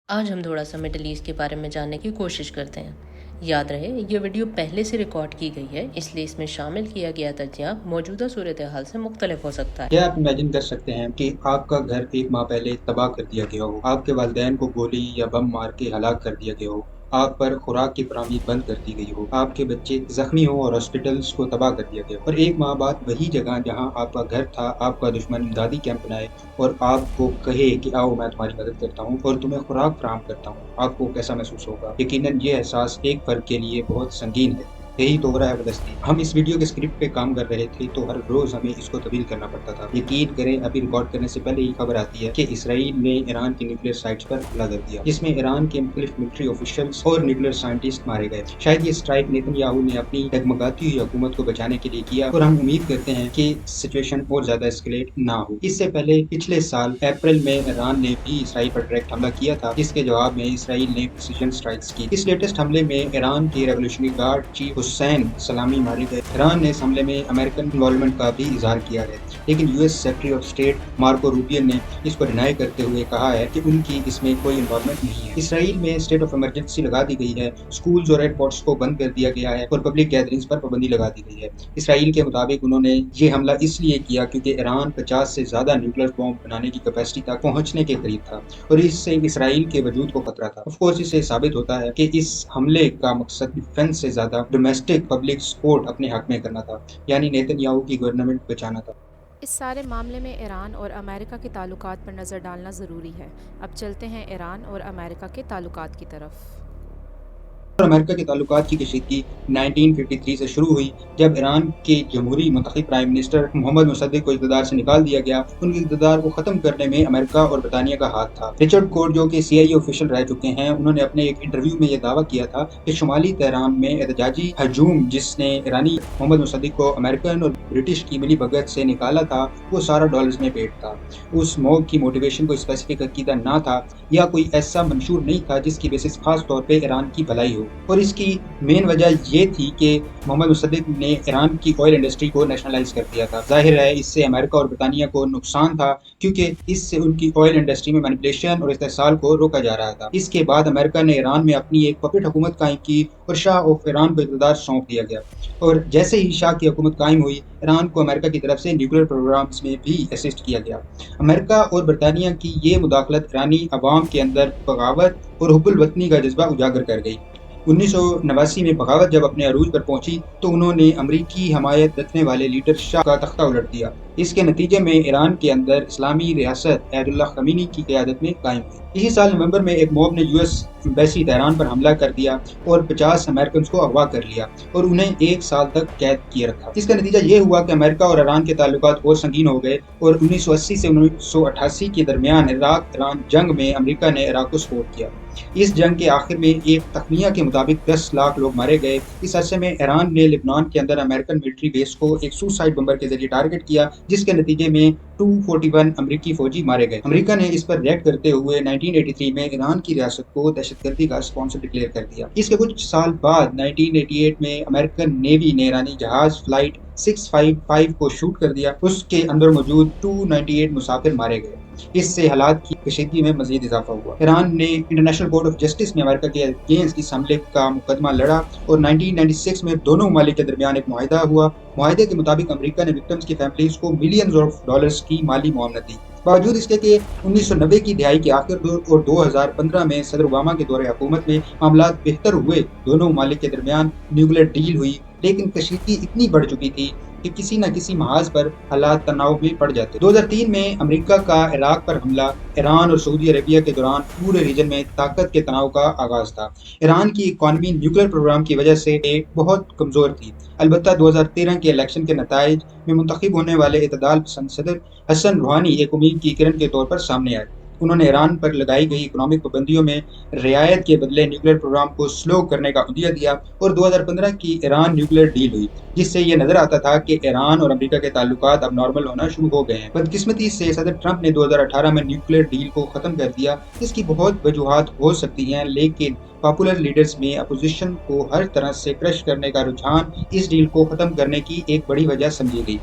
آج ہم تھوڑا سا مڈل ایسٹ کے بارے میں جاننے کی کوشش کرتے ہیں۔ یاد رہے یہ ویڈیو پہلے سے ریکارڈ کی گئی ہے، اس لیے اس میں شامل کیا گیا تجزیہ موجودہ صورتحال سے مختلف ہو سکتا ہے۔ کیا آپ امیجن کر سکتے ہیں کہ آپ کا گھر ایک ماہ پہلے تباہ کر دیا گیا ہو، آپ کے والدین کو گولی یا بم مار کے ہلاک کر دیا گیا ہو، آپ پر خوراک کی فراہمی بند کر دی گئی ہو، آپ کے بچے زخمی ہوں اور ہاسپٹلز کو تباہ کر دیا گیا ہو، اور ایک ماہ بعد وہی جگہ جہاں آپ کا گھر تھا، آپ کا دشمن امدادی کیمپ بنائے اور آپ کو کہے کہ آؤ میں تمہاری مدد کرتا ہوں اور تمہیں خوراک فراہم کرتا ہوں، آپ کو کیسا محسوس ہوگا؟ یقیناً یہ احساس ایک فرد کے لیے بہت سنگین ہے۔ یہی تو ہو رہا ہے فلسطین۔ ہم اس ویڈیو کے اسکرپٹ پہ کام کر رہے تھے تو ہر روز ہمیں اس کو تبدیل کرنا پڑتا تھا۔ یقین کریں ابھی ریکارڈ کرنے سے پہلے ہی خبر آتی ہے کہ اسرائیل نے ایران کی نیوکلیر سائٹس پر حملہ کر دیا، جس میں ایران کے مختلف ملٹری آفیشلز اور نیوکلیر سائنٹسٹ مارے گئے۔ شاید یہ اسٹرائک نیتن یاہو نے اپنی ڈگمگاتی ہوئی حکومت کو بچانے کے لیے کیا، اور ہم امید کرتے ہیں کہ سچویشن اور زیادہ اسکلیٹ نہ ہو۔ اس سے پہلے پچھلے سال اپریل میں ایران نے بھی اسرائیل پر ڈائریکٹ حملہ کیا تھا، جس کے جواب میں اسرائیل نے پریسیجن اسٹرائکس کی۔ اس لیٹسٹ حملے میں ایران کے ریولیوشنری گارڈ چیف حسین سلامی مارے گئے۔ ایران نے اس حملے میں امریکن انوالومنٹ کا بھی اظہار کیا ہے، لیکن U S secretary of state Marco Rubio نے اس کو ڈینائی کرتے ہوئے کہا ہے کہ ان کی اس میں کوئی انوالومنٹ نہیں ہے۔ اسرائیل میں اسٹیٹ آف ایمرجنسی لگا دی گئی ہے، سکولز اور ایئرپورٹس کو بند کر دیا گیا ہے اور پبلک گیدرنگز پر پابندی لگا دی گئی ہے۔ اسرائیل کے مطابق انہوں نے یہ حملہ اس لیے کیا کیونکہ ایران 50 سے زیادہ نیوکلیر بم بنانے کی کیپیسٹی تک پہنچنے کے قریب تھا اور اس سے اسرائیل کے وجود کو خطرہ تھا۔ آف کورس اس سے ثابت ہوتا ہے کہ اس حملے کا مقصد ڈیفنس سے زیادہ ڈومیسٹک پبلک سپورٹ اپنے حق میں کرنا تھا، یعنی نیتن یاہو کی گورنمنٹ بچانا تھا۔ اس سارے معاملے میں ایران اور امریکہ کے تعلقات پر نظر ڈالنا ضروری ہے۔ اب چلتے ہیں ایران اور امریکہ کے تعلقات کی طرف۔ اور امریکہ کے تعلقات کی کشیدگی 1953 سے شروع ہوئی، جب ایران کے جمہوری منتخب پرائم منسٹر محمد مصدق کو اقتدار سے نکال دیا گیا۔ ان کے اقتدار کو ختم کرنے میں امریکہ اور برطانیہ کا ہاتھ تھا۔ رچرڈ کورٹ، جو کہ CIA آفیشل رہ چکے ہیں، انہوں نے اپنے ایک انٹرویو میں یہ دعویٰ کیا تھا کہ شمالی تہران میں احتجاجی ہجوم جس نے ایرانی محمد مصدق کو امریکن اور برٹش کی ملی بھگت سے نکالا تھا، وہ سارا ڈالرز میں پیٹ تھا۔ اس موب کی موٹیویشن کو اسپیسیفک عقیدہ نہ تھا یا کوئی ایسا منشور نہیں تھا جس کی بیسس خاص طور پہ ایران کی بھلائی ہو، اور اس کی مین وجہ یہ تھی کہ محمد مصدق نے ایران کی آئل انڈسٹری کو نیشنلائز کر دیا تھا۔ ظاہر ہے اس سے امریکہ اور برطانیہ کو نقصان تھا، کیونکہ اس سے ان کی آئل انڈسٹری میں مینیپولیشن اور استحصال کو روکا جا رہا تھا۔ اس کے بعد امریکہ نے ایران میں اپنی ایک پپٹ حکومت قائم کی اور شاہ آف ایران کو اقتدار سونپ دیا گیا، اور جیسے ہی شاہ کی حکومت قائم ہوئی، ایران کو امریکہ کی طرف سے نیوکلیر پروگرامز میں بھی اسسٹ کیا گیا۔ امریکہ اور برطانیہ کی یہ مداخلت ایرانی عوام کے اندر بغاوت اور حب الوطنی کا جذبہ اجاگر کر گئی۔ 1989 میں بغاوت جب اپنے عروج پر پہنچی تو انہوں نے امریکی حمایت رکھنے والے لیڈر شاہ کا تختہ الٹ دیا۔ اس کے نتیجے میں ایران کے اندر اسلامی ریاست ایت اللہ خمینی کی قیادت میں قائم ہوئی۔ اسی سال نومبر میں ایک موب نے US ایمبیسی تہران پر حملہ کر دیا اور 50 امریکنز کو اغوا کر لیا اور انہیں 1 سال تک قید کیے رکھا۔ اس کا نتیجہ یہ ہوا کہ امریکہ اور ایران کے تعلقات اور سنگین ہو گئے، اور 1980 سے 1988 کے درمیان عراق ایران جنگ میں امریکہ نے عراق کو سپورٹ کیا۔ اس جنگ کے آخر میں ایک تخمینہ کے مطابق 10 لاکھ لوگ مارے گئے۔ اس عرصے میں ایران نے لبنان کے اندر امریکن ملٹری بیس کو ایک سوسائڈ بمبر کے ذریعے ٹارگٹ کیا، جس کے نتیجے میں 241 امریکی فوجی مارے گئے۔ امریکہ نے اس پر ریئیکٹ کرتے ہوئے 1983 میں ایران کی ریاست کو دہشت گردی کا اسپانسر ڈکلیئر کر دیا۔ اس کے کچھ سال بعد 1988 میں امریکن نیوی نے ایرانی جہاز فلائٹ 655 کو شوٹ کر دیا۔ اس کے اندر موجود 298 مسافر مارے گئے۔ اس سے حالات کی کشیدگی میں مزید اضافہ ہوا۔ ایران نے انٹرنیشنل کورٹ آف جسٹس میں امریکہ کے اگینسٹ اس حملے کا مقدمہ لڑا، اور 1996 میں دونوں ممالک کے درمیان ایک معاہدہ ہوا۔ معاہدے کے مطابق امریکہ نے وکٹمز کی فیملیز کو ملینز آف ڈالرز کی مالی معاونت دی۔ باوجود اس کے کہ 1990 کی دہائی کے آخر اور 2015 میں صدر اوباما کے دور حکومت میں معاملات بہتر ہوئے، دونوں ممالک کے درمیان نیوکلیر ڈیل ہوئی، لیکن کشیدگی اتنی بڑھ چکی تھی کہ کسی نہ کسی محاذ پر حالات تناؤ میں پڑ جاتے۔ 2003 میں امریکہ کا عراق پر حملہ ایران اور سعودی عربیہ کے دوران پورے ریجن میں طاقت کے تناؤ کا آغاز تھا۔ ایران کی اکانومی نیوکلیر پروگرام کی وجہ سے بہت کمزور تھی، البتہ 2013 کے الیکشن کے نتائج میں منتخب ہونے والے اعتدال پسند صدر حسن روحانی ایک امید کی کرن کے طور پر سامنے آئے۔ انہوں نے ایران پر لگائی گئی اکنامک پابندیوں میں رعایت کے بدلے نیوکلیر پروگرام کو سلو کرنے کا عندیہ دیا، اور 2015 کی ایران نیوکلیر ڈیل ہوئی، جس سے یہ نظر آتا تھا کہ ایران اور امریکہ کے تعلقات اب نارمل ہونا شروع ہو گئے ہیں۔ بدقسمتی سے صدر ٹرمپ نے 2018 میں نیوکلیر ڈیل کو ختم کر دیا۔ اس کی بہت وجوہات ہو سکتی ہیں، لیکن پاپولر لیڈرز میں اپوزیشن کو ہر طرح سے کرش کرنے کا رجحان اس ڈیل کو ختم کرنے کی ایک بڑی وجہ سمجھی گئی۔